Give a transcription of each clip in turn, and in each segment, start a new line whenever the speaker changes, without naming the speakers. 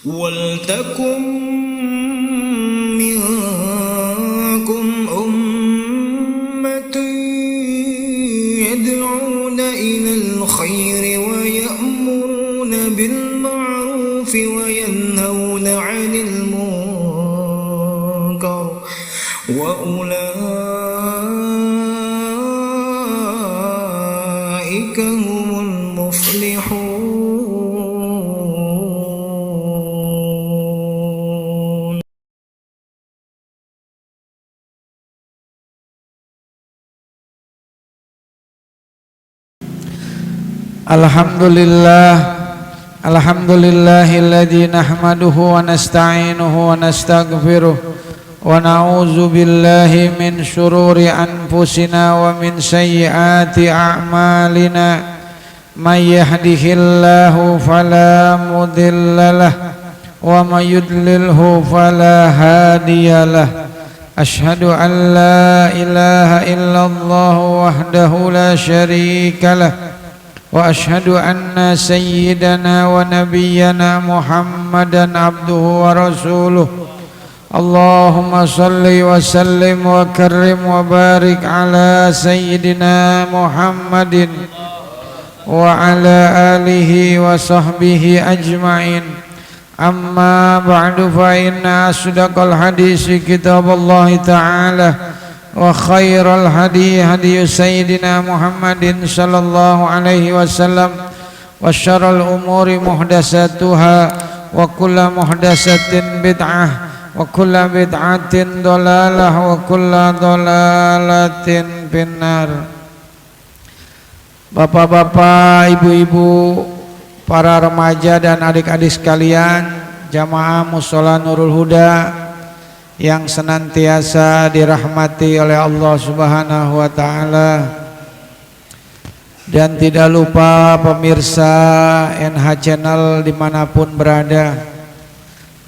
Waltakum minkum ummatun yad'una ilal khairi wa ya'muruna bil ma'rufi wa yanhauna 'anil munkar wa ulaika humul muflihun.
Alhamdulillahilladzi nahmaduhu wa nasta'inuhu wa nastaghfiruh wa na'udzu billahi min syururi anfusina wa min sayyiati a'malina may yahdihillahu fala mudhillalah wa may yudlilhu fala hadiyalah. Asyhadu an la ilaha illallah wahdahu la syarikalah wa asyhadu anna sayyidana wa nabiyyana Muhammadan abduhu wa rasuluh. Allahumma salli wa sallim wa karrim wa barik ala sayyidina Muhammadin wa ala alihi wa sahbihi ajma'in. Amma ba'du, fa inna asdaqal hadisi kitaballahi ta'ala wa khairal hadi hadi sayyidina Muhammadin sallallahu alaihi wasallam wa syarrul umuri muhdatsatuha wa kullu muhdatsatin bid'ah wa kullu bid'atin dhalalah wa kullu dhalalatin finnar. Bapak-bapak, ibu-ibu, para remaja dan adik-adik sekalian, jamaah mushola Nurul Huda yang senantiasa dirahmati oleh Allah Subhanahu wa ta'ala, dan tidak lupa pemirsa NH Channel dimanapun berada,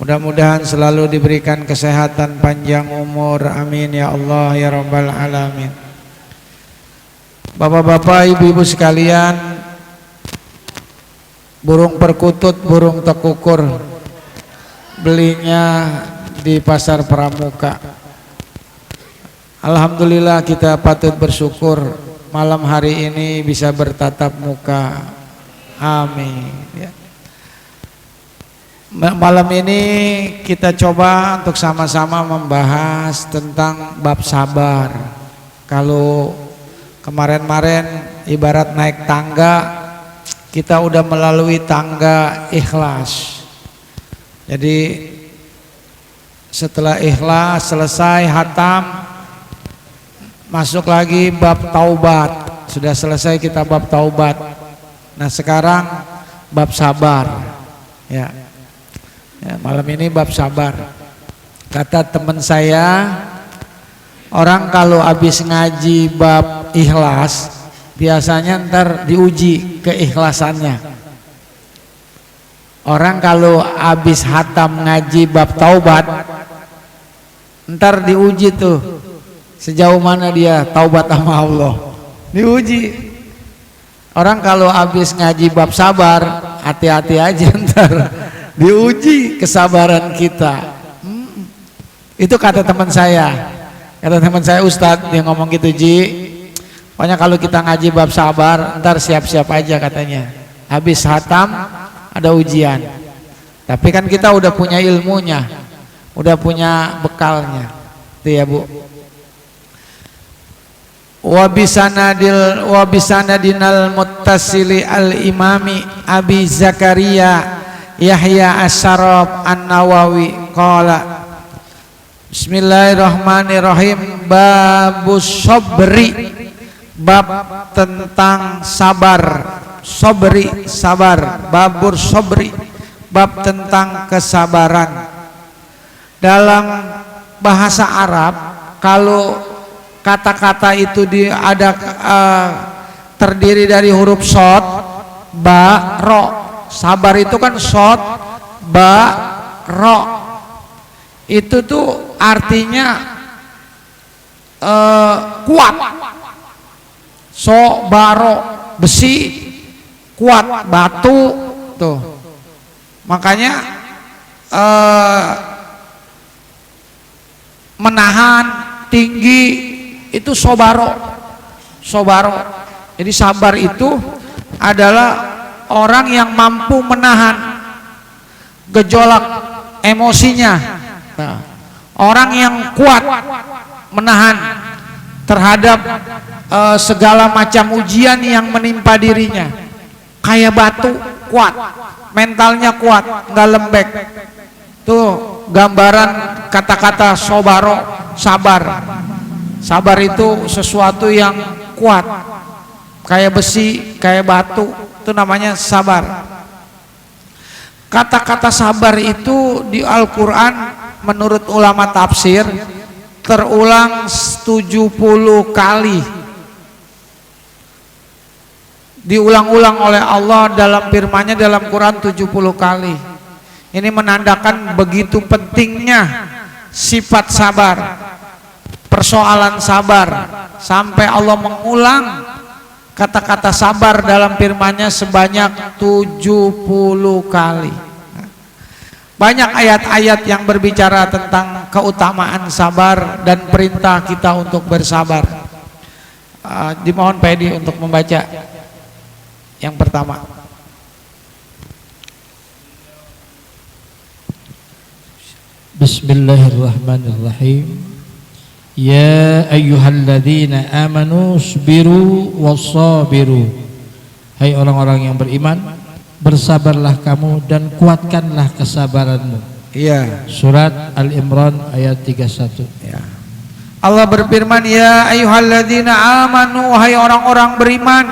mudah-mudahan selalu diberikan kesehatan panjang umur, amin ya Allah ya rabbal alamin. Bapak-bapak, ibu-ibu sekalian, burung perkutut, burung tekukur, belinya di pasar Pramuka. Alhamdulillah, kita patut bersyukur malam hari ini bisa bertatap muka. Amin ya. Malam ini kita coba untuk sama-sama membahas tentang bab sabar. Kalau kemarin-kemarin ibarat naik tangga, kita udah melalui tangga ikhlas. Jadi setelah ikhlas selesai hatam, masuk lagi bab taubat. Sudah selesai kita bab taubat. Nah sekarang bab sabar ya. Malam ini bab sabar. Kata teman saya, orang kalau habis ngaji bab ikhlas biasanya ntar diuji keikhlasannya. Orang kalau habis hatam ngaji bab taubat, ntar diuji tuh sejauh mana dia taubat sama Allah, diuji. Orang kalau habis ngaji bab sabar, hati-hati aja ntar diuji kesabaran kita. Itu kata teman saya. Kata teman saya, Ustadz, dia ngomong gitu, Ji, pokoknya kalau kita ngaji bab sabar, ntar siap-siap aja katanya. Habis hatam ada ujian. Tapi kan kita udah punya ilmunya, udah punya bekalnya. Itu ya Bu. Wa bisanadinal muttasili al imami Abi Zakaria Yahya Asy-Syarab An-Nawawi qala Bismillahirrahmanirrahim. Babus sabri, bab tentang sabar. Sobri, sabar. Babur sobri, bab tentang kesabaran. Dalam bahasa Arab, kalau kata-kata itu terdiri dari huruf shad, ba, ro. Sabar itu kan shad, ba, ro. Itu tuh artinya kuat. Sobaro, besi, kuat, batu tuh. Makanya menahan tinggi itu sobaro. Jadi sabar itu adalah orang yang mampu menahan gejolak emosinya. Nah, orang yang kuat menahan terhadap segala macam ujian yang menimpa dirinya. Kayak batu, kuat, mentalnya kuat, nggak lembek. Tuh gambaran kata-kata sobaro, sabar. Sabar itu sesuatu yang kuat, kayak besi, kayak batu, itu namanya sabar. Kata-kata sabar itu di Al-Quran menurut ulama tafsir terulang 70 kali, diulang-ulang oleh Allah dalam firman-Nya dalam Quran 70 kali. Ini menandakan begitu pentingnya sifat sabar, persoalan sabar, sampai Allah mengulang kata-kata sabar dalam firman-Nya sebanyak 70 kali. Banyak ayat-ayat yang berbicara tentang keutamaan sabar dan perintah kita untuk bersabar. Dimohon Pak Edi untuk membaca yang pertama.
Bismillahirrahmanirrahim. Ya ayyuhalladzina amanu sabiru wassabiru. Hai orang-orang yang beriman, bersabarlah kamu dan kuatkanlah kesabaranmu.
Iya.
Surat Al-Imran ayat 31.
Ya. Allah berfirman, ya ayyuhalladzina amanu, wahai orang-orang beriman.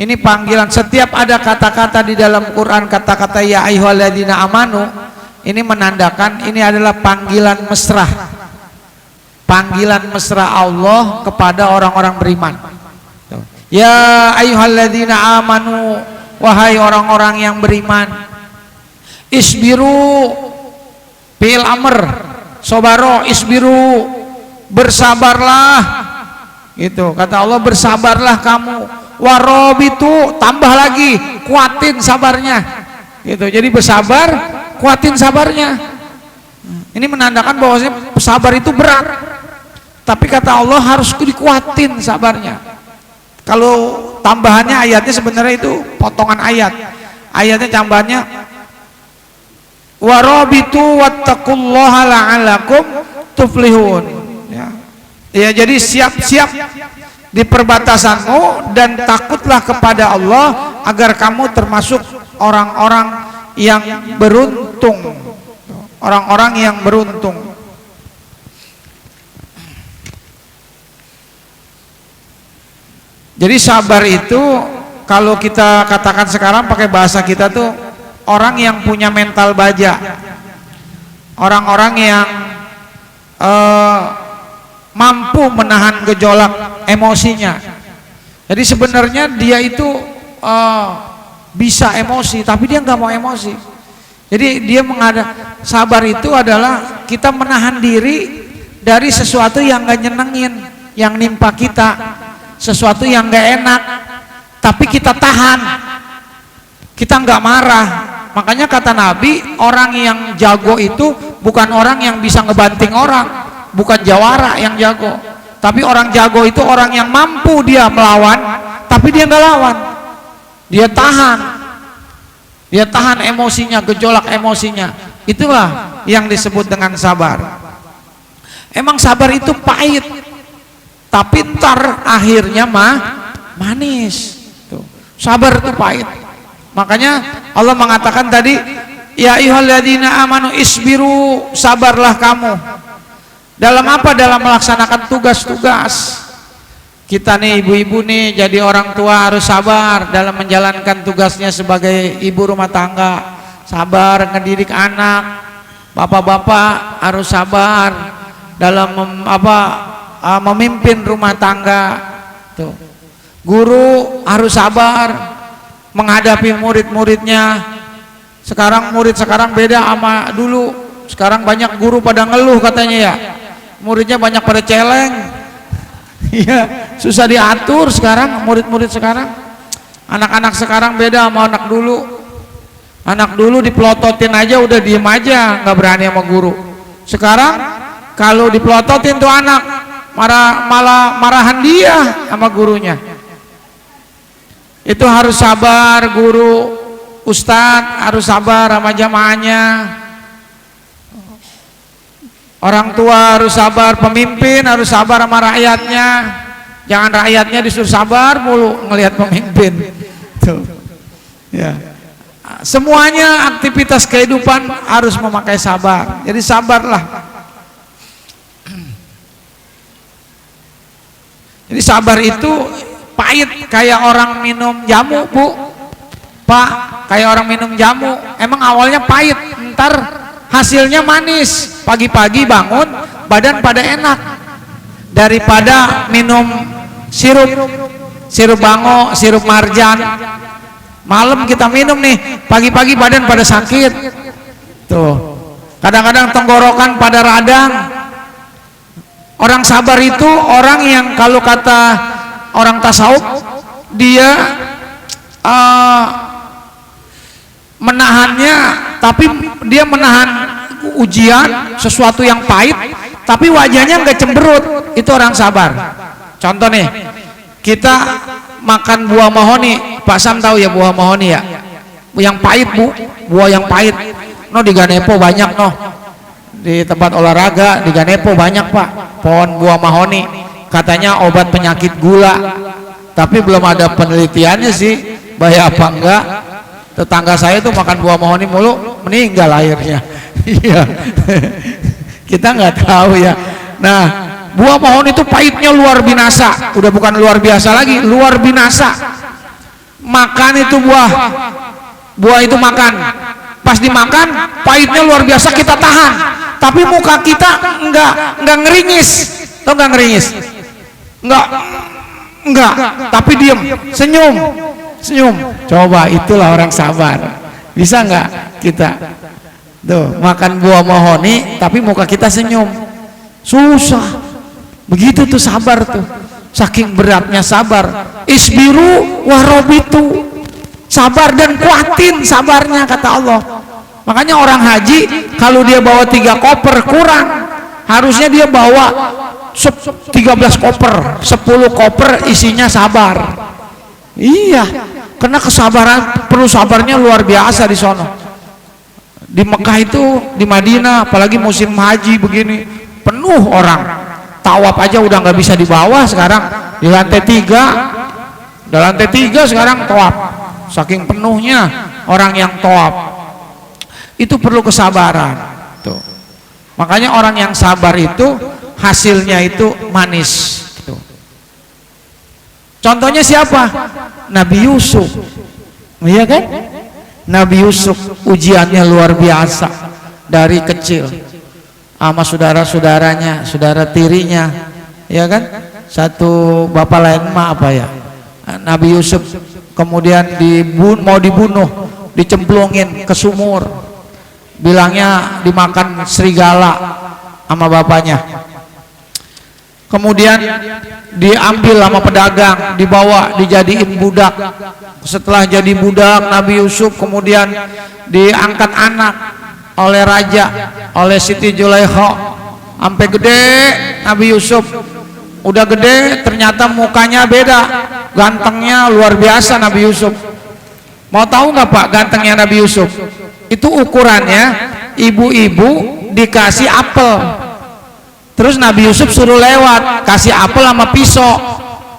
Ini panggilan. Setiap ada kata-kata di dalam Quran, kata-kata ya ayyuhalladzina amanu, ini menandakan ini adalah panggilan mesra. Panggilan mesra Allah kepada orang-orang beriman. Ya ayyuhalladzina amanu, wahai orang-orang yang beriman. Isbiru, fi'il amr, sobaro, isbiru, bersabarlah. Gitu, kata Allah, bersabarlah kamu. Warobitu, tambah lagi, kuatin sabarnya. Gitu, jadi bersabar, kuatin sabarnya. Ini menandakan bahwasanya sabar itu berat. Tapi kata Allah harus dikuatin sabarnya. Kalau tambahannya ayatnya sebenarnya itu potongan ayat. Ayatnya tambahannya warabitu wattaqullaha la'alakum tuflihun. Ya, jadi siap-siap di perbatasanmu dan takutlah kepada Allah agar kamu termasuk orang-orang yang beruntung. Orang-orang yang beruntung. Jadi sabar itu kalau kita katakan sekarang pakai bahasa kita tuh orang yang punya mental baja, orang-orang yang mampu menahan gejolak emosinya. Jadi sebenarnya dia itu bisa emosi, tapi dia nggak mau emosi. Jadi dia sabar itu adalah kita menahan diri dari sesuatu yang nggak nyenengin, yang nimpa kita. Sesuatu yang gak enak, tapi kita tahan, kita nggak marah. Makanya kata Nabi, orang yang jago itu bukan orang yang bisa ngebanting orang, bukan jawara yang jago, tapi orang jago itu orang yang mampu dia melawan, tapi dia nggak lawan, dia tahan emosinya, gejolak emosinya. Itulah yang disebut dengan sabar. Emang sabar itu pahit, tapi ntar akhirnya manis. Tuh. Sabar itu pahit. Makanya Allah mengatakan tadi, ya ayyuhalladzina amanu isbiru, sabarlah kamu. Dalam apa? Dalam melaksanakan tugas-tugas. Kita nih ibu-ibu nih jadi orang tua harus sabar dalam menjalankan tugasnya sebagai ibu rumah tangga. Sabar ngedidik anak. Bapak-bapak harus sabar dalam memimpin rumah tangga. Tuh. Guru harus sabar menghadapi murid-muridnya. Sekarang murid sekarang beda sama dulu. Sekarang banyak guru pada ngeluh katanya ya. Muridnya banyak pada celeng. Iya, susah diatur sekarang murid-murid sekarang. Anak-anak sekarang beda sama anak dulu. Anak dulu dipelototin aja udah diem aja, nggak berani sama guru. Sekarang kalau dipelototin tuh anak malah marahan dia sama gurunya. Itu harus sabar guru, ustadz harus sabar sama jamaahnya. Orang tua harus sabar, pemimpin harus sabar sama rakyatnya. Jangan rakyatnya disuruh sabar mulu ngelihat pemimpin. Tuh. Ya. Semuanya aktivitas kehidupan harus memakai sabar. Jadi sabarlah. Jadi sabar itu pahit kayak orang minum jamu, Bu. Pak, kayak orang minum jamu. Emang awalnya pahit, ntar hasilnya manis. Pagi-pagi bangun badan pada enak daripada minum sirup bango, sirup marjan. Malam kita minum nih, pagi-pagi badan pada sakit. Tuh. Kadang-kadang tenggorokan pada radang. Orang sabar itu orang yang kalau kata orang tasawuf dia menahannya, tapi dia menahan ujian sesuatu yang pahit tapi wajahnya nggak cemberut. Itu orang sabar. Contoh nih, kita makan buah mahoni. Pak Sam tahu ya buah mahoni ya, yang pahit, Bu, buah yang pahit. No di Ganepo banyak, no di tempat olahraga di Ganepo banyak, Pak, pohon buah mahoni. Katanya obat penyakit gula, tapi belum ada penelitiannya sih bahaya apa enggak. Tetangga saya tuh makan buah mahoni mulu, meninggal akhirnya. Iya. Kita nggak tahu ya. Nah, buah mahoni itu pahitnya luar binasa. Udah bukan luar biasa lagi, luar binasa. Makan itu buah itu makan. Pas dimakan pahitnya luar biasa, kita tahan. Tapi muka kita enggak ngeringis. Tahu enggak ngeringis? Enggak, tapi diem, senyum. Coba itulah orang sabar. Bisa enggak kita? Tuh, makan buah mahoni tapi muka kita senyum. Susah. Begitu tuh sabar tuh. Saking beratnya sabar. Isbiru warobitu. Sabar dan kuatin sabarnya, kata Allah. Makanya orang haji kalau dia bawa 3 koper kurang. Harusnya dia bawa 13 koper, 10 koper isinya sabar. Iya, karena kesabaran, perlu sabarnya luar biasa di sono. Di Mekah itu, di Madinah, apalagi musim haji begini, penuh orang. Tawaf aja udah nggak bisa dibawa sekarang. Di lantai 3 sekarang tawaf. Saking penuhnya orang yang tawaf. Itu perlu kesabaran. Tuh. Makanya orang yang sabar itu hasilnya itu manis. Tuh. Contohnya siapa? Nabi Yusuf. Iya kan? Nabi Yusuf ujiannya luar biasa dari kecil sama saudara-saudaranya, saudara tirinya, ya kan? Satu bapak lain mah apa ya? Nabi Yusuf kemudian mau dibunuh, dicemplungin ke sumur. Bilangnya dimakan serigala sama bapaknya. Kemudian diambil sama pedagang, dibawa dijadiin budak. Setelah jadi budak Nabi Yusuf kemudian diangkat anak oleh raja, oleh Siti Zulaikha, sampai gede. Nabi Yusuf udah gede, ternyata mukanya beda, gantengnya luar biasa Nabi Yusuf. Mau tahu nggak Pak gantengnya Nabi Yusuf? Itu ukurannya ibu-ibu dikasih apel. Terus Nabi Yusuf suruh lewat, kasih apel sama pisau,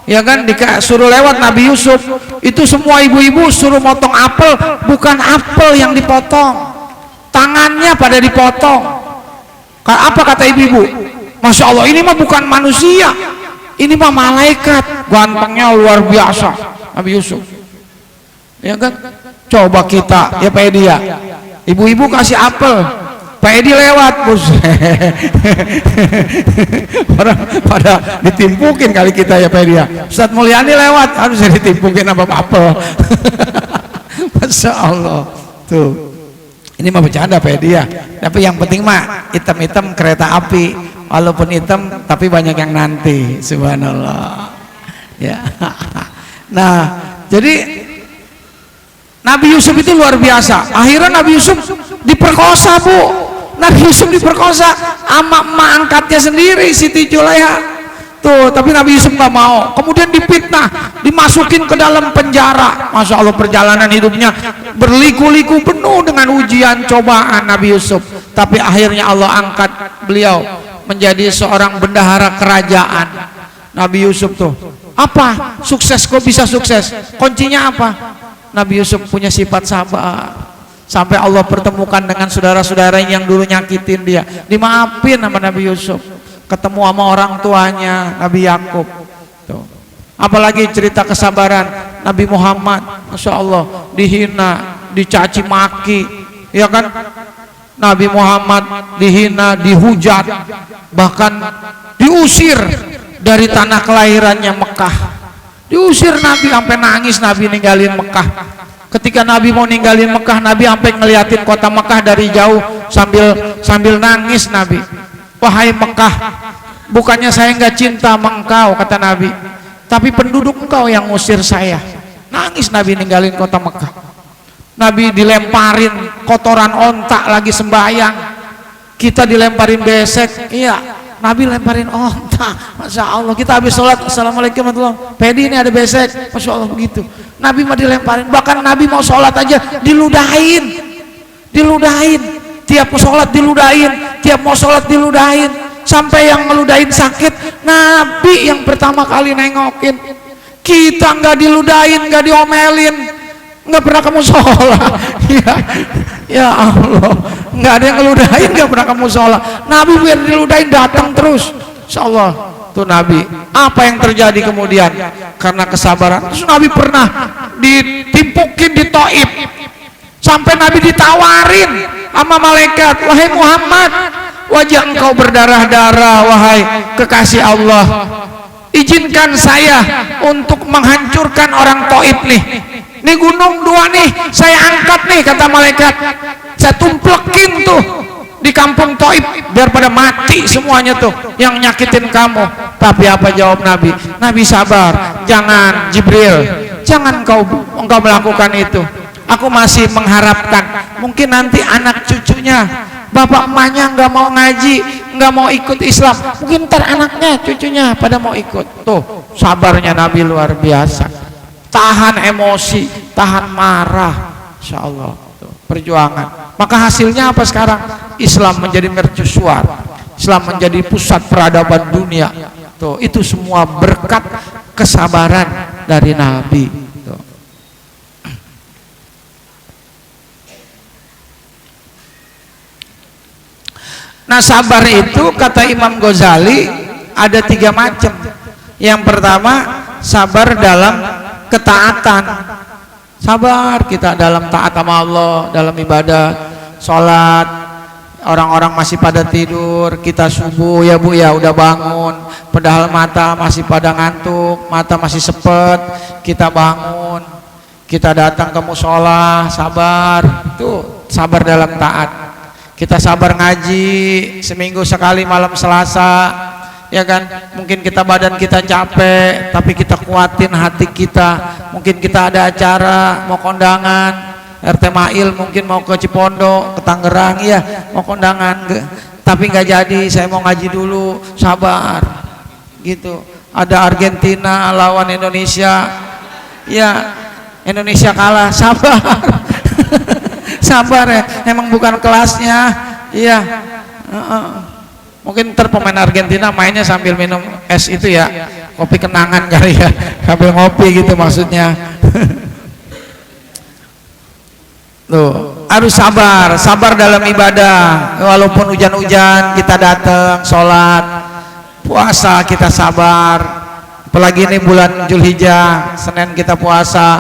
ya kan? Suruh lewat Nabi Yusuf. Itu semua ibu-ibu suruh motong apel, bukan apel yang dipotong, tangannya pada dipotong. Apa kata ibu-ibu? Masya Allah, ini mah bukan manusia, ini mah malaikat. Gantengnya luar biasa Nabi Yusuf, ya kan? Coba kita, ya Pak Edi ya, ibu-ibu kasih apel, Pak Edi lewat, bos. Orang pada ditimpukin kali kita ya Pak Edi ya. Ustadz Mulyani lewat, harusnya ditimpukin apa apel. Masya Allah. Tuh, ini mah bercanda Pak Edi ya. Tapi yang penting mah hitam-hitam kereta api. walaupun hitam tapi banyak yang nanti, subhanallah ya. Nah jadi Nabi Yusuf itu luar biasa. Akhirnya Nabi Yusuf diperkosa, Bu. Nabi Yusuf diperkosa sama emak angkatnya sendiri, Siti Julaiha. Tuh, tapi Nabi Yusuf nggak mau. Kemudian dipitnah, dimasukin ke dalam penjara. Masya Allah, perjalanan hidupnya berliku-liku penuh dengan ujian cobaan Nabi Yusuf. Tapi akhirnya Allah angkat beliau menjadi seorang bendahara kerajaan. Nabi Yusuf tuh apa? Sukses, kok bisa sukses? Kuncinya apa? Nabi Yusuf punya sifat sabar. Sampai Allah pertemukan dengan saudara-saudara yang dulu nyakitin dia, dimaafin sama Nabi Yusuf. Ketemu sama orang tuanya Nabi Yakub. Tuh. Apalagi cerita kesabaran Nabi Muhammad, Masya Allah, dihina, dicaci maki, ya kan? Nabi Muhammad dihina, dihujat, bahkan diusir dari tanah kelahirannya Mekah. Diusir Nabi, sampai nangis Nabi ninggalin Mekah. Ketika Nabi mau ninggalin Mekah, Nabi sampai ngeliatin kota Mekah dari jauh sambil nangis Nabi. Wahai Mekah, bukannya saya nggak cinta sama engkau, kata Nabi, tapi penduduk engkau yang ngusir saya. Nangis Nabi ninggalin kota Mekah. Nabi dilemparin kotoran ontak lagi sembahyang. Kita dilemparin besek, iya. Nabi lemparin onta, Masya Allah. Kita habis sholat, assalamualaikum warahmatullahi wabarakatuh, pedi ini ada besek, Masya Allah begitu. Nabi mah dilemparin, bahkan Nabi mau sholat aja diludahin, tiap mau sholat diludahin, tiap mau sholat diludahin, sampai yang ngeludahin sakit Nabi yang pertama kali nengokin. Kita nggak diludahin, nggak diomelin, nggak pernah kamu sholat. Ya Allah, nggak ada yang ngeludahin, nggak pernah kamu sholat. Nabi biar diludahin datang terus, Insya Allah. Tuh Nabi, apa yang terjadi kemudian? Karena kesabaran. Terus Nabi pernah ditimpukin di Taif, sampai Nabi ditawarin sama malaikat, wahai Muhammad, wajah engkau berdarah-darah, wahai kekasih Allah, izinkan saya untuk menghancurkan orang Taif nih. Ini gunung dua nih, saya angkat nih, kata malaikat, saya tumplekin tuh di kampung Taif biar pada mati semuanya tuh yang nyakitin kamu. Tapi apa jawab Nabi? Nabi sabar, jangan Jibril, jangan engkau melakukan itu. Aku masih mengharapkan mungkin nanti anak cucunya, bapak emaknya nggak mau ngaji, nggak mau ikut Islam, mungkin ntar anaknya cucunya pada mau ikut. Tuh sabarnya Nabi luar biasa, tahan emosi, tahan marah, Insya Allah. Tuh, perjuangan. Maka hasilnya apa sekarang? Islam menjadi mercusuar, Islam menjadi pusat peradaban dunia. Tuh, itu semua berkat kesabaran dari Nabi. Tuh. Nah, sabar itu kata Imam Ghazali ada 3 macam. Yang pertama, sabar dalam ketaatan. Sabar kita dalam taat sama Allah, dalam ibadah, sholat. Orang-orang masih pada tidur, kita subuh ya Bu ya udah bangun, padahal mata masih pada ngantuk, mata masih sepet, kita bangun, kita datang ke musola, sabar. Itu sabar dalam taat. Kita sabar ngaji seminggu sekali malam Selasa, ya kan? Mungkin kita badan kita capek, tapi kita kuatin hati kita. Mungkin kita ada acara, mau kondangan, RT Mail mungkin mau ke Cipondo, ke Tangerang, ya mau kondangan, tapi nggak jadi, saya mau ngaji dulu, sabar, gitu. Ada Argentina lawan Indonesia, ya Indonesia kalah, sabar, sabar ya, emang bukan kelasnya, iya. Mungkin ntar pemain Argentina mainnya sambil minum es itu ya, kopi kenangan kali ya, sambil ngopi gitu maksudnya. Tuh, harus sabar, sabar dalam ibadah. Walaupun hujan-hujan kita datang sholat, puasa kita sabar. Apalagi ini bulan Zulhijjah, Senin kita puasa,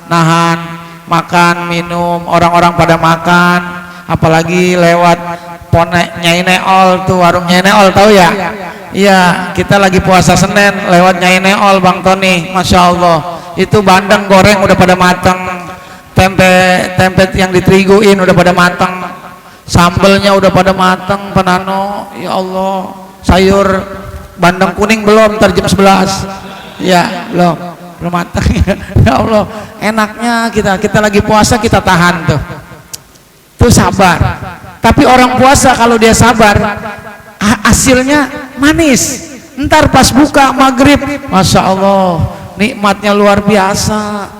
nahan makan minum, orang-orang pada makan. Apalagi lewat Nyai Neol tuh, warung Nyai Neol, tahu ya? Iya, kita lagi puasa Senin lewat Nyai Neol, Bang Tony, Masya Allah. Itu bandeng goreng udah pada mateng, tempe yang diterigoin udah pada mateng, sambelnya udah pada mateng, penano, ya Allah. sayur bandeng kuning belum, ntar jam 11 ya belum matang. Ya Allah, enaknya kita lagi puasa kita tahan tuh sabar. Tapi orang puasa kalau dia sabar hasilnya manis. Ntar pas buka maghrib, Masya Allah, nikmatnya luar biasa.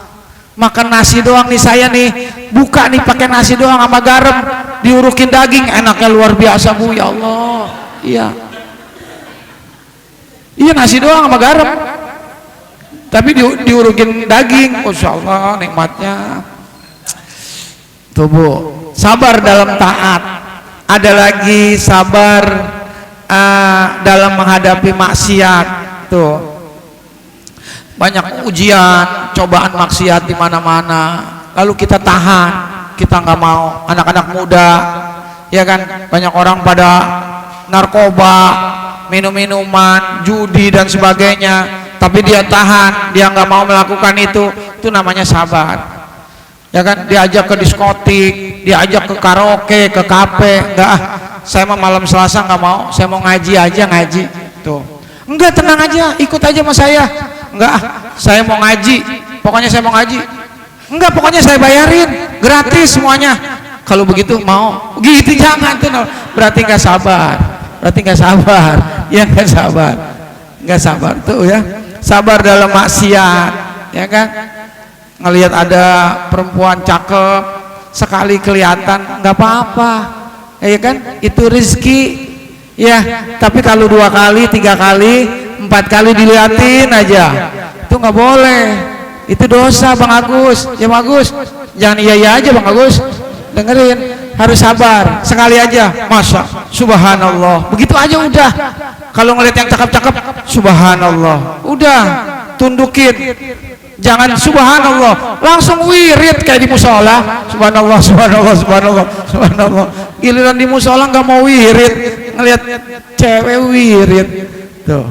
Makan nasi doang nih, saya nih buka nih pakai nasi doang sama garam, diurukin daging, enaknya luar biasa Bu, ya Allah. Iya nasi doang sama garam, tapi diurukin daging, Masya Allah, nikmatnya. Tuh Bu, sabar dalam taat. Ada lagi sabar dalam menghadapi maksiat. Tuh banyak ujian, cobaan maksiat di mana-mana, lalu kita tahan, kita nggak mau. Anak-anak muda, ya kan, banyak orang pada narkoba, minum-minuman, judi dan sebagainya, tapi dia tahan, dia nggak mau melakukan itu namanya sabar. Ya kan, diajak ke diskotik, diajak ke karaoke, ke kafe, enggak, saya mah malam Selasa nggak mau, saya mau ngaji aja, ngaji. Tuh, enggak, tenang aja, ikut aja sama saya. Enggak, saya mau ngaji, pokoknya saya mau ngaji. Enggak, pokoknya saya bayarin, gratis semuanya. Kalau begitu mau, gitu jangan tuh, berarti nggak sabar, ya nggak sabar tuh ya. Sabar dalam maksiat, ya kan. Ngelihat ada perempuan cakep, sekali kelihatan nggak apa-apa, ya kan, itu rezeki ya. Tapi kalau 2 kali, 3 kali, 4 kali diliatin aja, itu nggak boleh, itu dosa Bang Agus. Ya Bang Agus, jangan iya aja Bang Agus, dengerin, harus sabar. Sekali aja, Masya Subhanallah, begitu aja udah. Kalau ngeliat yang cakep-cakep, Subhanallah, udah tundukin. Jangan Subhanallah langsung wirid kayak di musola, Subhanallah, Subhanallah, Subhanallah, Subhanallah. Giliran di musola nggak mau wirid, ngelihat cewek wirid. Tuh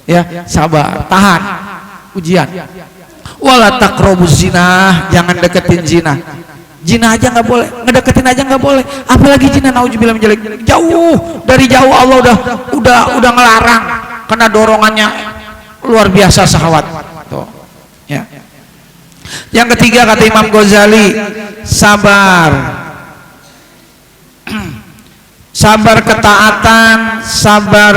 ya, sabar, tahan ujian. Wala taqrabuz zina, jangan deketin zina. Zina aja nggak boleh, ngedeketin aja nggak boleh, apalagi zina, nauzubillah min dzalik. Jauh, dari jauh Allah udah ngelarang, karena dorongannya luar biasa syahwat. Tuh ya. Yang ketiga kata Imam Ghazali, sabar. Sabar ketaatan, sabar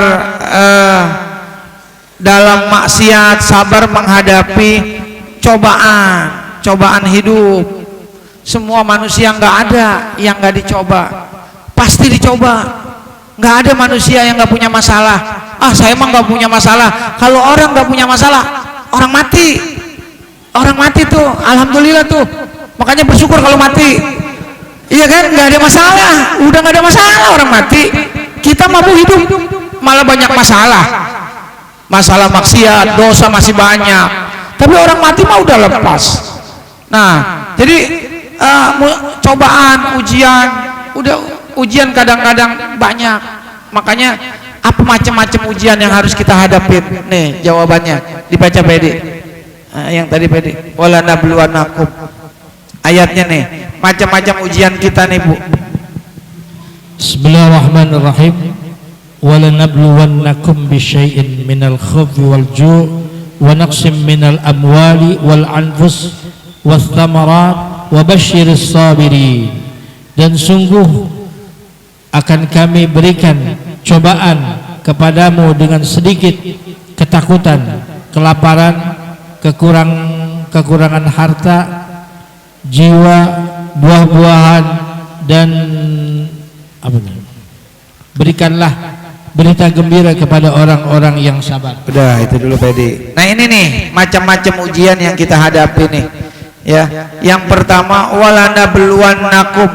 dalam maksiat, sabar menghadapi cobaan hidup. Semua manusia nggak ada yang nggak dicoba, pasti dicoba. Nggak ada manusia yang nggak punya masalah. Saya emang nggak punya masalah. Kalau orang nggak punya masalah, orang mati tuh, alhamdulillah tuh, makanya bersyukur kalau mati. Iya kan, nggak ada masalah, udah nggak ada masalah orang mati. Kita mampu hidup malah banyak masalah maksiat, dosa masih banyak, tapi orang mati mah udah lepas. Nah, jadi cobaan, ujian kadang-kadang banyak. Makanya apa macam-macam ujian yang harus kita hadapin? Nih jawabannya, dibaca pede. Yang tadi pede, wala nabluwannakum, ayatnya nih, macam-macam ujian kita nih Bu.
Bismillahirrahmanirrahim. Wala nabluwannakum bisyai'in minal khawfi wal ju' wa naqsim minal amwali wal anfus wath thamarat wa basyiris sabirin. Dan sungguh akan kami berikan cobaan kepadamu dengan sedikit ketakutan, kelaparan, kekurangan harta, jiwa, buah-buahan, dan berikanlah berita gembira kepada orang-orang yang sabar.
Udah itu dulu Pedi. Nah ini nih macam-macam ujian yang kita hadapi nih ya. Yang pertama, walanabluwannakum,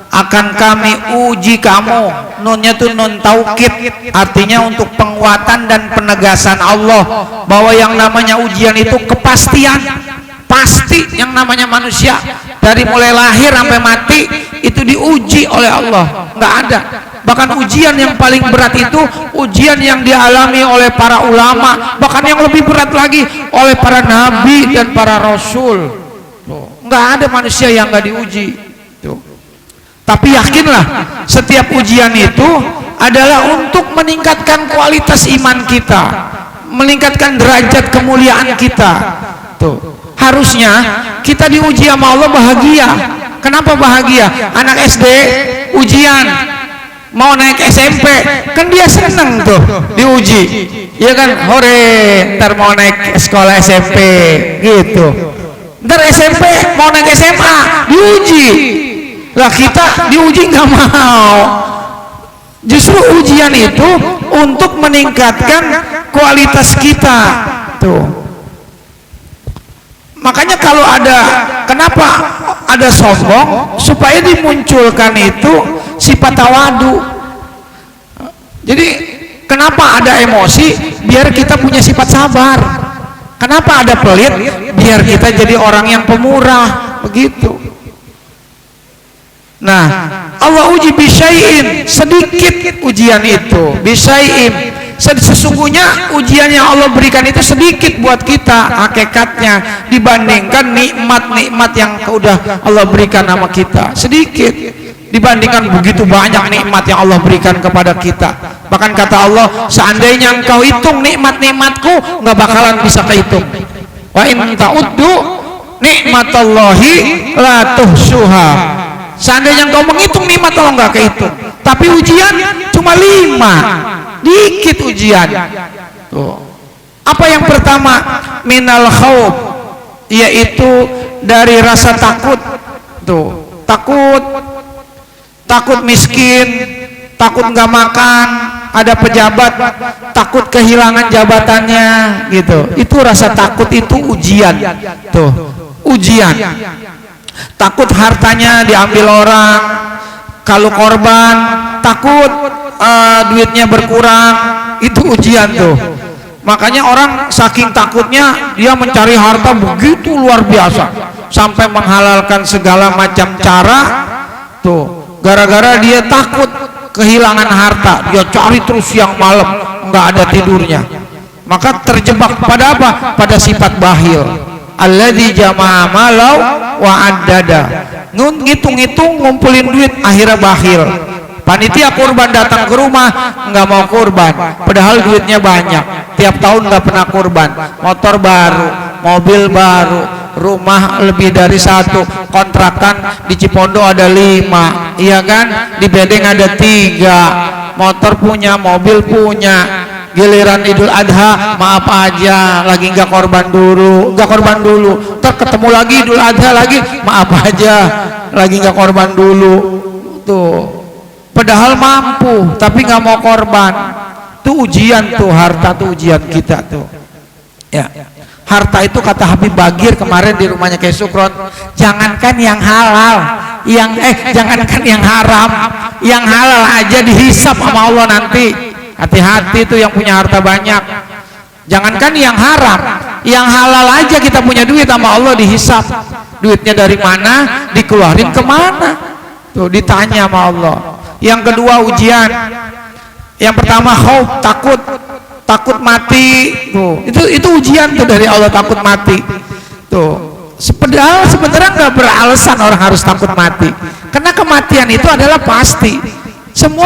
akan kami uji kamu. Nunnya tuh nun taukid, artinya untuk penguatan dan penegasan Allah bahwa yang namanya ujian itu kepastian, pasti. Yang namanya manusia dari mulai lahir sampai mati itu diuji oleh Allah, nggak ada. Bahkan ujian yang paling berat itu ujian yang dialami oleh para ulama, bahkan yang lebih berat lagi oleh para nabi dan para rasul. Nggak ada manusia yang nggak diuji. Tuh. Tapi yakinlah, setiap ujian itu adalah untuk meningkatkan kualitas iman kita, meningkatkan derajat kemuliaan kita. Tuh, harusnya kita diuji sama Allah bahagia. Kenapa bahagia? Anak SD ujian mau naik SMP, kan dia seneng tuh diuji, ya kan, hore, ntar mau naik sekolah SMP gitu, ntar SMP mau naik SMA diuji. Lah kita diuji nggak mau. Justru ujian itu untuk meningkatkan kualitas kita tuh. Makanya kalau ada, kenapa ada sombong, supaya dimunculkan itu sifat tawadu. Jadi kenapa ada emosi, biar kita punya sifat sabar. Kenapa ada pelit, biar kita jadi orang yang pemurah, begitu. Nah, Allah uji bisyai'in, sedikit ujian itu, bisyai'in. Sesungguhnya ujian yang Allah berikan itu sedikit buat kita hakikatnya, dibandingkan nikmat-nikmat yang udah Allah berikan sama kita, sedikit dibandingkan begitu banyak nikmat yang Allah berikan kepada kita. Bahkan kata Allah, seandainya engkau hitung nikmat-nikmatku, nggak bakalan bisa kehitung. Wa in ta'uddu nikmatallahi la tuhsuha. Seandainya engkau menghitung nikmat Allah nggak kehitung. Tapi ujian cuma 5, dikit ujian. Tuh. Apa yang pertama? Minal khauf, yaitu dari rasa takut. Tuh, takut miskin, takut nggak makan, ada pejabat, takut kehilangan jabatannya, gitu. Itu rasa takut, itu ujian. Tuh, ujian. Takut hartanya diambil orang, kalau korban takut duitnya berkurang, itu ujian tuh. Makanya orang saking takutnya dia mencari harta begitu luar biasa, sampai menghalalkan segala macam cara tuh, gara-gara dia takut kehilangan harta, dia cari terus siang malam, nggak ada tidurnya. Maka terjebak pada apa? Pada sifat bakhil. Alladzi jama'a malau wa addada. Ngitung-ngitung ngumpulin duit, akhirnya bakhil. Panitia kurban datang ke rumah nggak mau kurban, padahal duitnya banyak, tiap tahun nggak pernah kurban. Motor baru, mobil baru, rumah lebih dari 1, kontrakan di Cipondo ada 5, iya kan, di Bedeng ada 3, motor punya, mobil punya. Giliran Idul Adha, maaf aja, lagi nggak korban dulu, ntar ketemu lagi Idul Adha lagi, maaf aja, lagi nggak korban dulu. Tuh, padahal mampu tapi nggak mau korban. Tuh ujian tuh, harta tuh ujian kita tuh. Ya, harta itu kata Habib Bagir kemarin di rumahnya Kiai Sukron, jangankan yang halal, jangankan yang haram, yang halal aja dihisap sama Allah nanti. Hati-hati tuh yang punya harta banyak. Jangankan yang haram, yang halal aja kita punya duit sama Allah dihisap. Duitnya dari mana, dikeluarin kemana, tuh ditanya sama Allah. Yang kedua ujian. Yang pertama khauf, takut mati. Tuh, itu ujian tuh dari Allah, takut mati. Tuh, sebenarnya nggak beralasan orang harus takut mati, karena kematian itu adalah pasti. Semua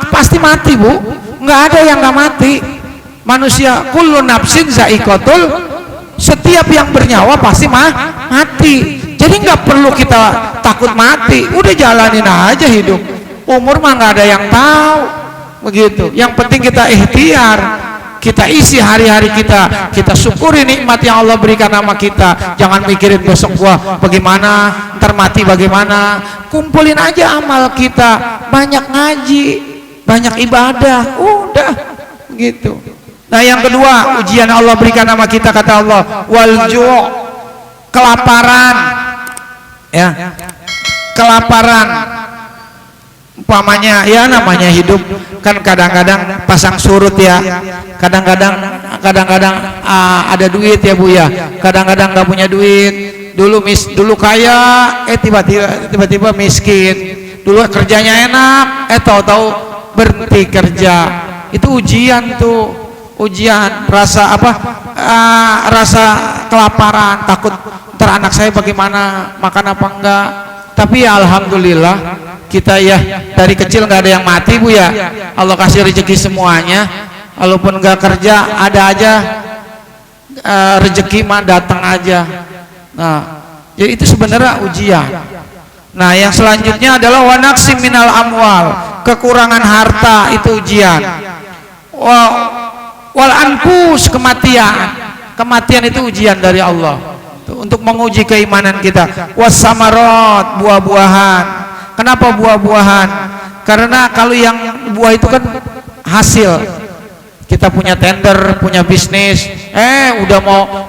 pasti mati, Bu. Nggak ada yang nggak mati. Manusia kullu nafsin za'iqatul, setiap yang bernyawa pasti mati. Jadi nggak perlu kita takut mati, udah jalanin aja hidup. Umur mah nggak ada yang tahu, begitu. Yang penting kita ikhtiar, kita isi hari-hari kita syukuri nikmat yang Allah berikan sama kita. Jangan mikirin besok gua bagaimana, ntar mati bagaimana. Kumpulin aja amal kita, banyak ngaji, banyak ibadah, udah gitu. Nah, yang kedua ujian Allah berikan sama kita, kata Allah, wal ju', kelaparan, ya, kelaparan. Umpamanya, ya namanya hidup kan kadang-kadang pasang surut ya, kadang-kadang ada duit ya Bu ya, kadang-kadang nggak punya duit. Dulu kaya, tiba-tiba miskin. Dulu kerjanya enak, tahu-tahu berhenti kerja. Itu ujian tuh, ujian rasa apa? Rasa kelaparan, takut ntar anak saya bagaimana, makan apa enggak. Tapi ya alhamdulillah kita ya dari kecil nggak ada yang mati Bu ya. Allah kasih rezeki semuanya. Walaupun nggak kerja ada aja rezeki mah datang aja. Nah, ya itu sebenarnya ujian. Nah, yang selanjutnya adalah wanaqsim minal amwal, kekurangan harta itu ujian. Wal anfus, kematian itu ujian dari Allah untuk menguji keimanan kita. Wassamarat, buah-buahan. Kenapa buah-buahan? Karena kalau yang buah itu kan hasil. Kita punya tender, punya bisnis,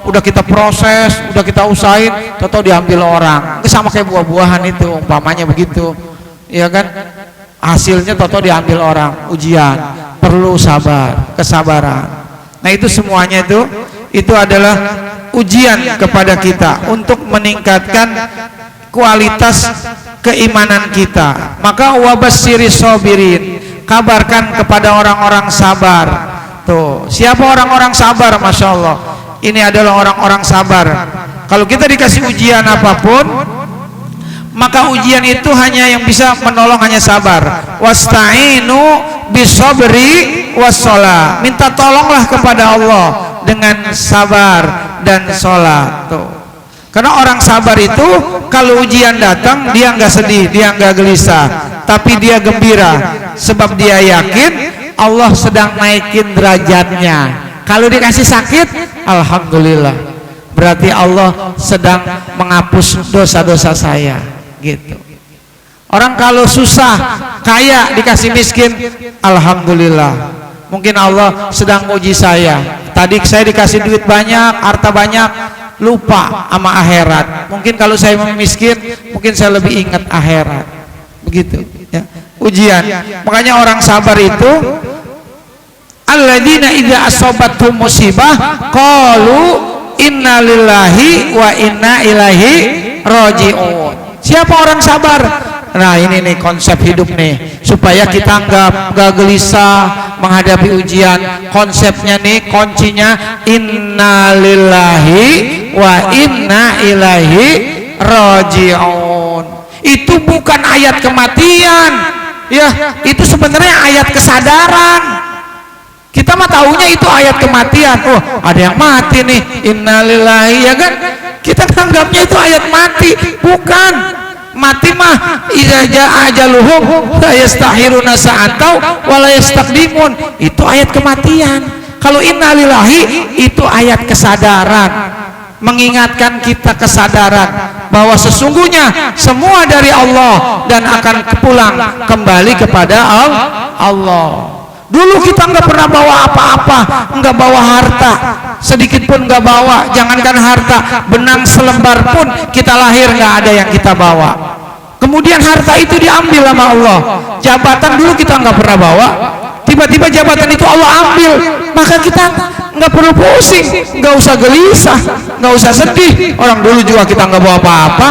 udah kita proses, udah kita usahain, tahu diambil orang. Itu sama kayak buah-buahan itu, umpamanya begitu, ya kan? Hasilnya tahu diambil orang, ujian, perlu sabar, kesabaran. Nah itu semuanya itu adalah ujian kepada kita untuk meningkatkan kualitas keimanan kita. Maka wabasyyiris sabirin, kabarkan kepada orang-orang sabar. Tuh, siapa orang-orang sabar? Masya Allah, ini adalah orang-orang sabar. Kalau kita dikasih ujian apapun, maka ujian itu hanya yang bisa menolong hanya sabar. Wasta'inu bisabri wassalah, minta tolonglah kepada Allah dengan sabar dan sholat. Tuh. Karena orang sabar itu kalau ujian datang dia nggak sedih, dia nggak gelisah, tapi dia gembira sebab dia yakin Allah sedang naikin derajatnya. Kalau dikasih sakit, alhamdulillah, berarti Allah sedang menghapus dosa-dosa saya, gitu. Orang kalau susah, kaya, dikasih miskin, alhamdulillah, mungkin Allah sedang uji saya. Tadi saya dikasih duit banyak, harta banyak, lupa sama akhirat. Mungkin kalau saya miskin, mungkin saya lebih ingat akhirat, begitu ya. Ujian. Makanya orang sabar itu alladzina idza asabathum musibah qalu inna lillahi wa inna ilaihi rajiun. Siapa orang sabar? Nah, ini nih konsep hidup nih, supaya kita enggak gelisah menghadapi ujian. Konsepnya nih, kuncinya inna lillahi wa inna ilaihi rajiun. Itu bukan ayat kematian. Ya, itu sebenarnya ayat kesadaran. Kita mah taunya itu ayat kematian. Oh, ada yang mati nih, innalillahi, ya kan? Kita anggapnya itu ayat mati. Bukan. Mati mah idza jaa ajaluhum la yastahiruna sa'atau wa la yastaqdimun. Itu ayat kematian. Kalau innalillahi itu ayat kesadaran. Mengingatkan kita kesadaran bahwa sesungguhnya semua dari Allah dan akan pulang kembali kepada Allah. Dulu kita nggak pernah bawa apa-apa, nggak bawa harta sedikit pun nggak bawa, jangankan harta, benang selembar pun kita lahir nggak ada yang kita bawa. Kemudian harta itu diambil sama Allah. Jabatan dulu kita nggak pernah bawa, tiba-tiba jabatan itu Allah ambil, maka kita nggak perlu pusing, nggak usah gelisah, nggak usah sedih. Orang dulu juga kita nggak bawa apa-apa,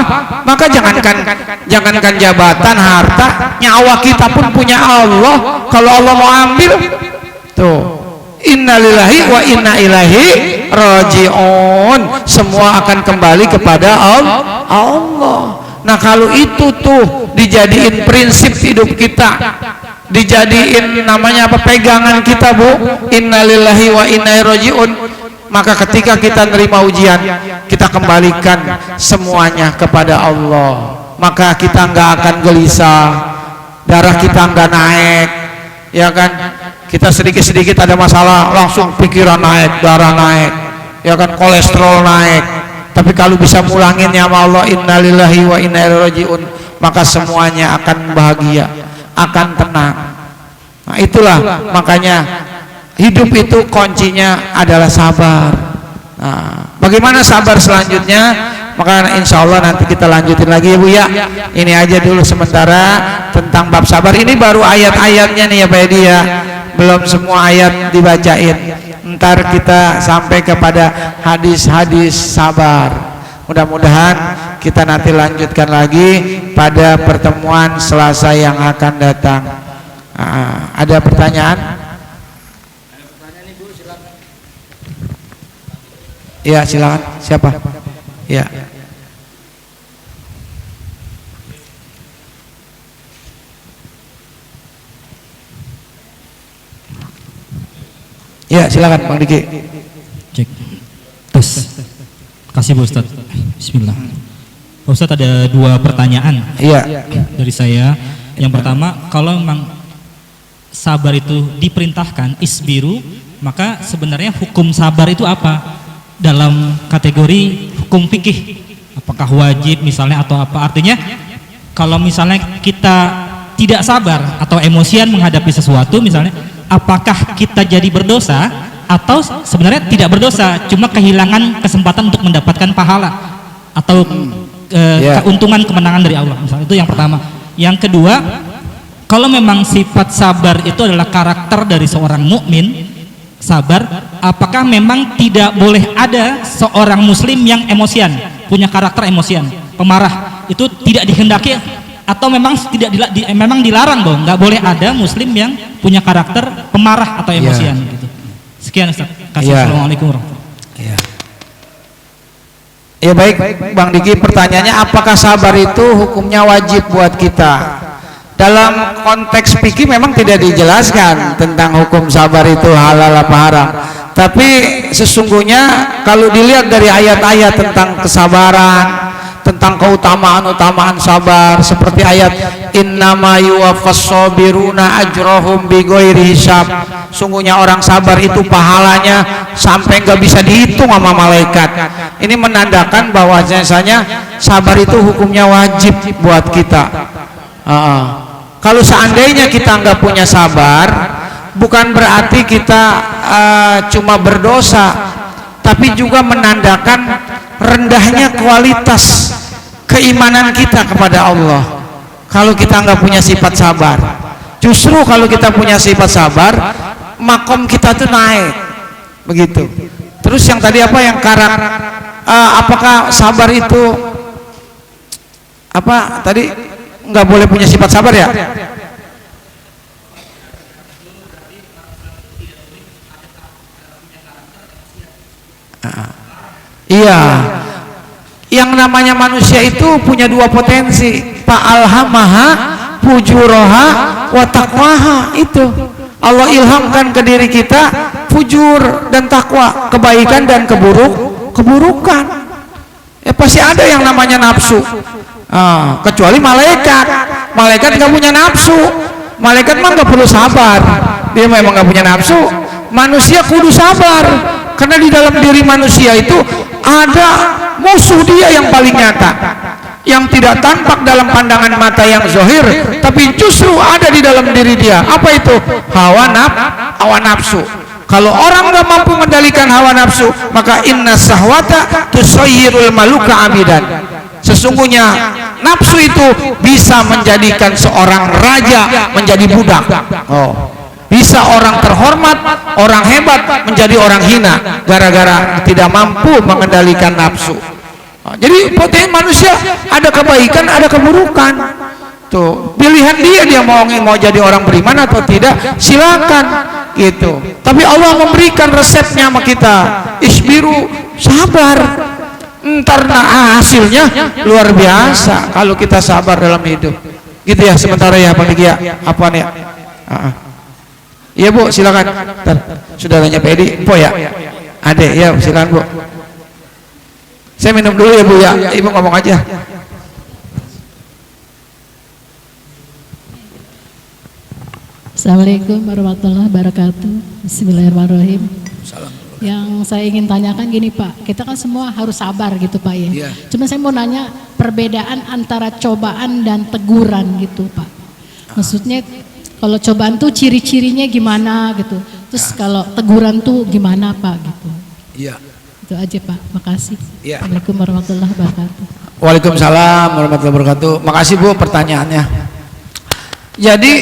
maka jangankan jabatan, harta, nyawa kita pun punya Allah. Kalau Allah mau ambil, tuh, innalillahi wa inna ilaihi rajiun, semua akan kembali kepada Allah. Nah, kalau itu tuh dijadiin prinsip hidup kita, dijadiin namanya apa, pegangan kita, Bu, innalillahi wa inna ilaihi rajiun, maka ketika kita nerima ujian, kita kembalikan semuanya kepada Allah, maka kita nggak akan gelisah, darah kita nggak naik, ya kan? Kita sedikit-sedikit ada masalah langsung pikiran naik, darah naik, ya kan, kolesterol naik. Tapi kalau bisa mulanginnya sama Allah, innalillahi wa inna ilaihi rajiun, maka semuanya akan bahagia, akan tenang. Nah, itulah makanya hidup itu kuncinya adalah sabar. Nah, bagaimana sabar selanjutnya? Maka insya Allah nanti kita lanjutin lagi ya Bu ya. Ini aja dulu sementara tentang bab sabar. Ini baru ayat-ayatnya nih ya Pak Edi ya, belum semua ayat dibacain. Ntar kita sampai kepada hadis-hadis sabar. Mudah-mudahan kita nanti lanjutkan lagi pada pertemuan Selasa yang akan datang. Ada pertanyaan? Ya, silakan. Siapa? Ya. Ya, silakan Bang Diki.
Cek. Tes. Kasih Bu Ustadz. Bismillah. Pak Ustadz, ada 2 pertanyaan
Iya.
dari saya. Yang pertama, kalau memang sabar itu diperintahkan isbiru, maka sebenarnya hukum sabar itu apa dalam kategori hukum fikih? Apakah wajib misalnya atau apa? Artinya kalau misalnya kita tidak sabar atau emosian menghadapi sesuatu misalnya, apakah kita jadi berdosa atau sebenarnya tidak berdosa, cuma kehilangan kesempatan untuk mendapatkan pahala atau keuntungan kemenangan dari Allah misalnya. Itu yang pertama. Yang kedua, kalau memang sifat sabar itu adalah karakter dari seorang mukmin, sabar, apakah memang tidak boleh ada seorang muslim yang emosian, punya karakter emosian, pemarah? Itu tidak dikehendaki atau memang memang dilarang dong, nggak boleh ada muslim yang punya karakter pemarah atau emosian gitu. Sekian Ustaz. Assalamualaikum warahmatullahi wabarakatuh.
Ya baik, Bang Diki, pertanyaannya apakah sabar itu hukumnya wajib buat kita? Dalam konteks fikih memang tidak dijelaskan tentang hukum sabar itu halal apa haram. Tapi sesungguhnya kalau dilihat dari ayat-ayat tentang kesabaran, tentang keutamaan-utamaan sabar, seperti ayat innama yuwaffas sabiruna ajrahum bighairi hisab, sungguhnya orang sabar itu pahalanya sampai nggak bisa dihitung sama malaikat. Ini menandakan bahwa biasanya sabar itu hukumnya wajib buat kita. Kalau seandainya kita nggak punya sabar, bukan berarti kita cuma berdosa, tapi juga menandakan rendahnya kualitas keimanan kita kepada Allah. Kalau kita nggak punya sifat sabar, justru kalau kita punya sifat sabar, makom kita tuh naik, begitu. Terus yang tadi apa yang apakah sabar itu apa tadi nggak boleh punya sifat sabar ya? Iya, yang namanya manusia itu punya 2 potensi, fa'alhamaha fujuraha wa taqwaha. Itu Allah ilhamkan ke diri kita fujur dan takwa, kebaikan dan keburukan. Ya pasti ada yang namanya nafsu. Kecuali malaikat nggak punya nafsu. Malaikat mah nggak perlu sabar, dia memang nggak punya nafsu. Manusia kudu sabar, karena di dalam diri manusia itu ada musuh dia yang paling nyata, yang tidak tampak dalam pandangan mata yang zahir, tapi justru ada di dalam diri dia. Apa itu? Hawa nafsu. Kalau orang nggak mampu mengendalikan hawa nafsu, maka inna sahwata tusayyirul maluka abidan. Sesungguhnya nafsu itu bisa menjadikan seorang raja menjadi budak. Bisa orang terhormat, orang hebat menjadi orang hina gara-gara tidak mampu mengendalikan nafsu. Jadi potensi manusia ada kebaikan, ada keburukan. Tuh, pilihan dia mau jadi orang beriman atau tidak, silakan gitu. Tapi Allah memberikan resepnya sama kita. Isbiru, sabar. Ntar hasilnya luar biasa kalau kita sabar dalam hidup. Gitu ya sementara ya Pak Diki ya. Apa nih? Iya Bu, silakan. Sudah tanya Pedi, Po ya? Ade, ya silakan Bu. Saya minum dulu ya Bu ya. Ibu ngomong aja.
Assalamualaikum warahmatullahi wabarakatuh. Bismillahirrahmanirrahim. Yang saya ingin tanyakan gini Pak, kita kan semua harus sabar gitu Pak ya.
Yeah.
Cuma saya mau nanya perbedaan antara cobaan dan teguran gitu Pak. Maksudnya kalau cobaan tuh ciri-cirinya gimana gitu. Terus kalau teguran tuh gimana Pak gitu.
Iya.
Itu aja Pak. Makasih.
Yeah.
Assalamualaikum warahmatullahi wabarakatuh.
Waalaikumsalam warahmatullahi wabarakatuh. Makasih Bu pertanyaannya. Jadi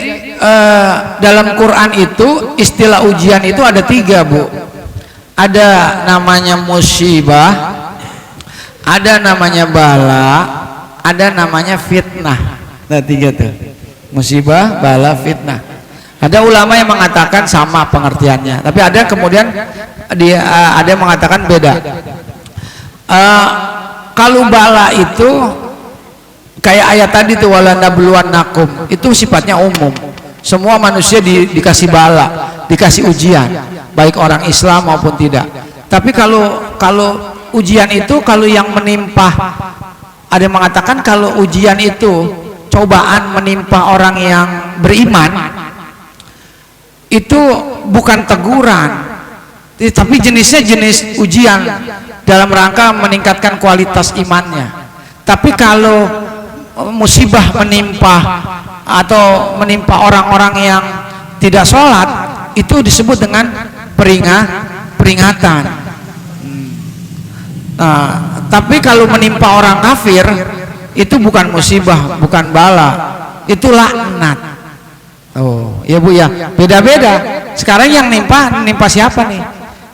dalam Quran itu istilah ujian itu ada 3 Bu. Ada namanya musibah, ada namanya bala, ada namanya fitnah. Ada 3 tuh. Musibah, bala, fitnah. Ada ulama yang mengatakan sama pengertiannya, tapi ada kemudian ada yang mengatakan beda. Kalau bala itu kayak ayat tadi tuh wala nabluwannakum, itu sifatnya umum. Semua manusia dikasih bala, dikasih ujian. baik orang Islam maupun tidak. Tapi kalau ujian itu, kalau yang menimpa, ada yang mengatakan kalau ujian itu, cobaan menimpa orang yang beriman, itu bukan teguran, tapi jenisnya jenis ujian dalam rangka meningkatkan kualitas imannya. Tapi kalau musibah menimpa atau menimpa orang-orang yang tidak sholat, itu disebut dengan peringatan. Nah, tapi kalau menimpa orang kafir, itu bukan musibah, bukan bala, itu laknat. Oh ya Bu ya, beda-beda. Sekarang yang nimpa siapa nih?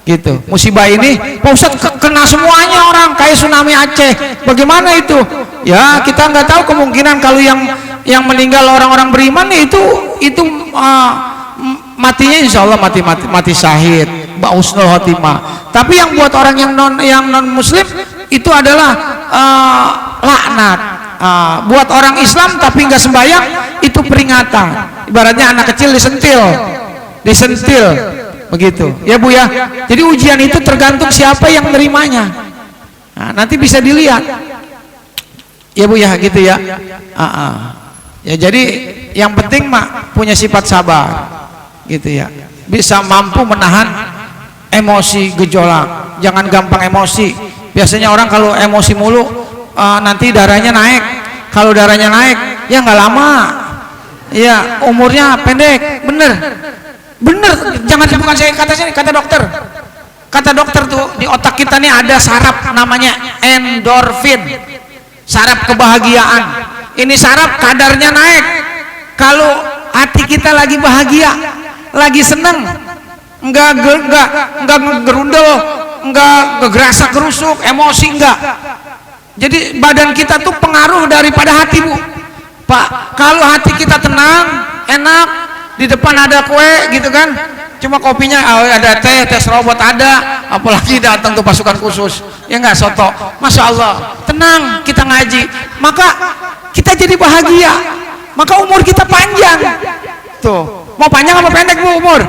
Gitu. Musibah ini Pak Ustadz kena semuanya orang, kayak tsunami Aceh. Bagaimana itu? Ya kita nggak tahu, kemungkinan kalau yang meninggal orang-orang beriman itu matinya insya Allah mati syahid, husnul khotimah. Tapi yang buat orang yang non muslim itu adalah laknat. Buat orang Islam tapi nggak sembahyang itu peringatan. Ibaratnya anak kecil disentil begitu ya Bu ya. Jadi ujian itu tergantung siapa yang menerimanya. Nah, nanti bisa dilihat ya Bu ya, gitu ya. Ya jadi yang penting mah punya sifat sabar gitu ya, bisa mampu menahan emosi gejolak, jangan gampang emosi. Biasanya orang kalau emosi mulu nanti darahnya naik. Kalau darahnya naik ya nggak lama ya umurnya pendek. Bener, jangan, bukan saya kata dokter tuh, di otak kita nih ada saraf namanya endorfin, saraf kebahagiaan. Ini saraf kadarnya naik kalau hati kita lagi bahagia, lagi seneng, enggak gerundel, enggak gerasa gerusuk, emosi enggak. Jadi badan kita tuh pengaruh daripada hati Bu. Pak, kalau hati kita tenang, enak, di depan ada kue gitu kan, cuma kopinya ada teh serobot ada, apalagi datang tuh pasukan khusus ya nggak, soto, masya Allah, tenang, kita ngaji, maka kita jadi bahagia, maka umur kita panjang. Tuh mau panjang apa pendek Bu umur?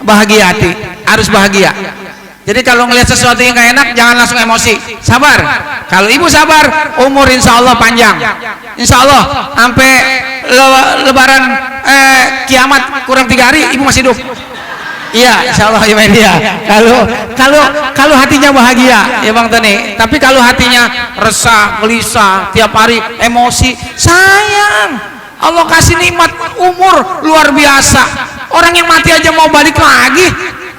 Bahagia hati, harus bahagia. Jadi kalau ngelihat sesuatu yang nggak enak jangan langsung emosi, sabar. Kalau ibu sabar, umur insya Allah panjang, insya Allah sampai lebaran kiamat kurang 3 hari ibu masih hidup. Iya insya Allah ya dia. Kalau hatinya bahagia ya Bang Tony. Tapi kalau hatinya resah, gelisah, tiap hari emosi, sayang, Allah kasih nikmat umur luar biasa. Orang yang mati aja mau balik lagi,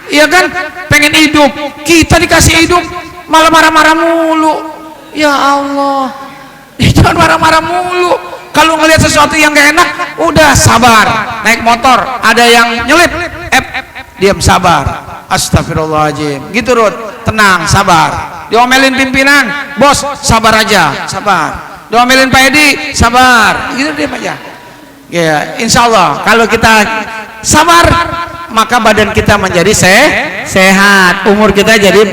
iya kan, pengen hidup. Kita dikasih hidup malah marah-marah mulu. Ya Allah, jangan marah-marah mulu. Kalau ngelihat sesuatu yang gak enak, udah sabar. Naik motor ada yang nyelip, diam, sabar. Astagfirullahaladzim, gitu Rud, tenang, sabar. Diomelin pimpinan, bos, sabar aja, sabar. Diomelin Pak Edi, sabar, gitu diam aja. Ya, insya Allah kalau kita sabar, maka badan kita menjadi sehat, umur kita jadi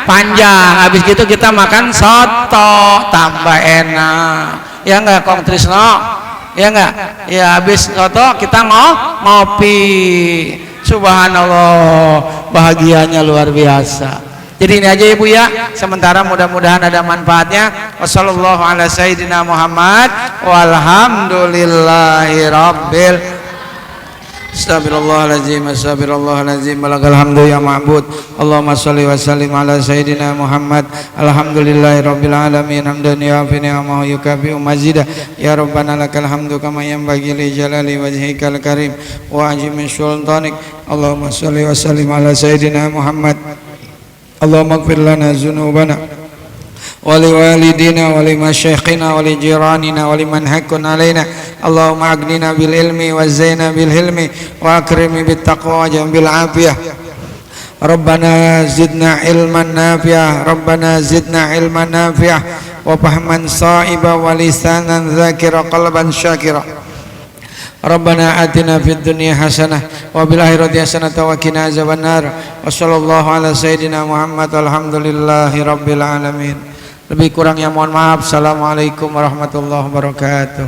panjang. Habis gitu kita makan soto, tambah enak. Ya enggak Kong Trisno? Ya enggak? Ya habis soto kita ngopi. Subhanallah, bahagianya luar biasa. Jadi ini aja Ibu ya, sementara mudah-mudahan ada manfaatnya. Wassallallahu ala sayyidina Muhammad walhamdulillahirabbil. Astagfirullahaladzim, malakal hamdu ya ma'bud. Allahumma salli wa sallim ala sayyidina Muhammad. Alhamdulillahirabbil alamin, hamdan yafi ni'amahu yukafi mazidah. Ya rabbana lakal hamdu kama yanbaghi li jalali wajhikal karim wa ajmi sultanik. Allahumma salli wa sallim ala sayyidina Muhammad. Allahumma ighfir lana dzunubana wa liwalidina wa limasyayikhina wa lijiranina wa liman haqqun alaina. Allahumma aghnina bil ilmi wa zaina bil hilmi wa akrimi bit taqwa wa jambil afiyah. Rabbana zidna ilman nafi'ah, Rabbana zidna ilman nafi'ah wa fahman sa'iba wa lisanan dzakira qalban syakira. Rabbana atina fid dunya hasanah wa bil akhirati hasanah wa qina azabannar. Wa sallallahu ala sayyidina Muhammad alhamdulillahi rabbil alamin. Lebih kurangnya mohon maaf. Assalamualaikum warahmatullahi wabarakatuh.